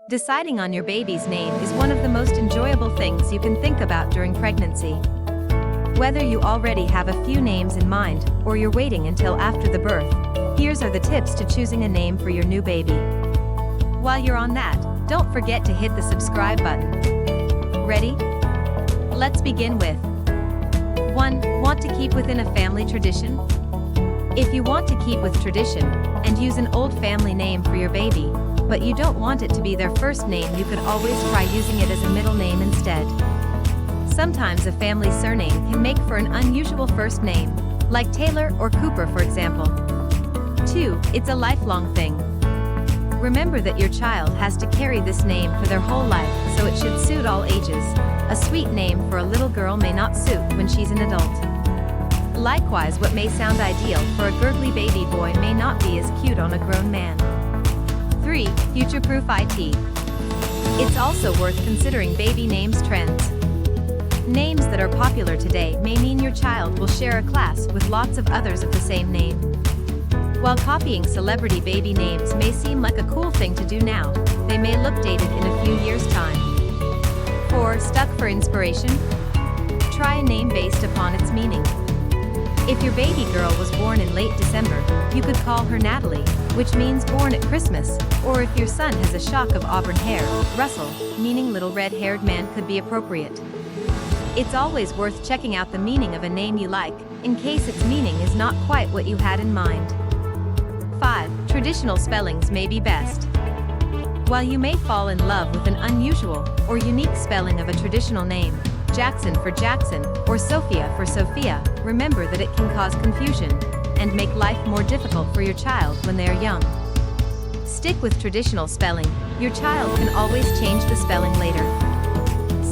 Deciding on your baby's name is one of the most enjoyable things you can think about during pregnancy. Whether you already have a few names in mind or you're waiting until after the birth, here's are the tips to choosing a name for your new baby. While you're on that, don't forget to hit the subscribe button. Ready? Let's begin with 1. Want to keep within a family tradition? If you want to keep with tradition and use an old family name for your baby, but you don't want it to be their first name, you could always try using it as a middle name instead. Sometimes a family surname can make for an unusual first name, like Taylor or Cooper for example. 2. It's a lifelong thing. Remember that your child has to carry this name for their whole life, so it should suit all ages. A sweet name for a little girl may not suit when she's an adult. Likewise, what may sound ideal for a gurgly baby boy may not be as cute on a grown man. 3. Future-proof IT. It's also worth considering baby names trends. Names that are popular today may mean your child will share a class with lots of others of the same name. While copying celebrity baby names may seem like a cool thing to do now, they may look dated in a few years' time. 4. Stuck for inspiration? Try a name based upon its meaning. If your baby girl was born in late December, you could call her Natalie, which means born at Christmas, or if your son has a shock of auburn hair, Russell, meaning little red-haired man, could be appropriate. It's always worth checking out the meaning of a name you like, in case its meaning is not quite what you had in mind. 5. Traditional spellings may be best. While you may fall in love with an unusual or unique spelling of a traditional name, Jackson for Jackson, or Sophia for Sophia, remember that it can cause confusion and make life more difficult for your child when they are young. Stick with traditional spelling. Your child can always change the spelling later.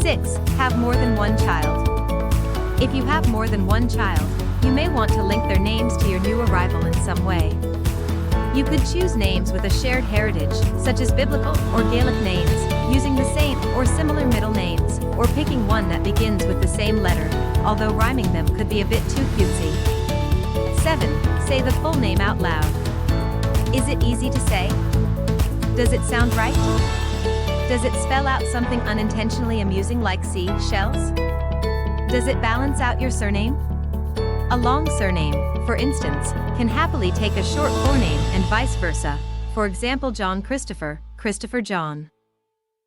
6. Have more than one child. If you have more than one child, you may want to link their names to your new arrival in some way. You could choose names with a shared heritage, such as biblical or Gaelic names, using the same or similar middle names, or picking one that begins with the same letter, although rhyming them could be a bit too cutesy. 7. Say the full name out loud. Is it easy to say? Does it sound right? Does it spell out something unintentionally amusing like sea shells? Does it balance out your surname? A long surname, for instance, can happily take a short forename and vice versa. For example, John Christopher, Christopher John.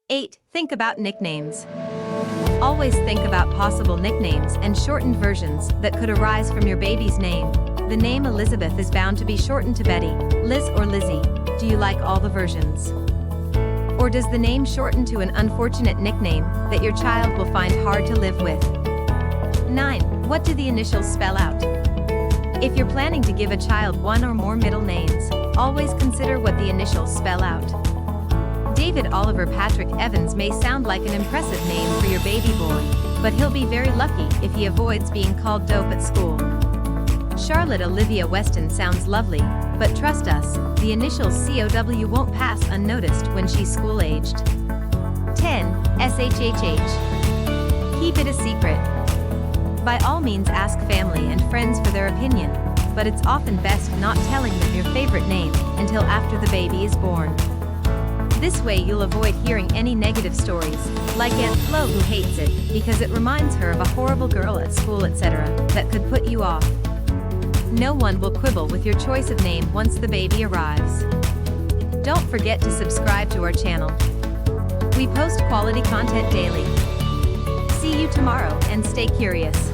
8. Think about nicknames. Always think about possible nicknames and shortened versions that could arise from your baby's name. The name Elizabeth is bound to be shortened to Betty, Liz, or Lizzie. Do you like all the versions? Or does the name shorten to an unfortunate nickname that your child will find hard to live with? 9. What do the initials spell out? If you're planning to give a child one or more middle names, always consider what the initials spell out. David Oliver Patrick Evans may sound like an impressive name for your baby boy, but he'll be very lucky if he avoids being called dope at school. Charlotte Olivia Weston sounds lovely, but trust us, the initials COW won't pass unnoticed when she's school-aged. 10. SHHH. Keep it a secret. By all means, ask family and friends for their opinion, but it's often best not telling them your favorite name until after the baby is born. This way you'll avoid hearing any negative stories, like Aunt Flo who hates it because it reminds her of a horrible girl at school, etc., that could put you off. No one will quibble with your choice of name once the baby arrives. Don't forget to subscribe to our channel. We post quality content daily. See you tomorrow and stay curious.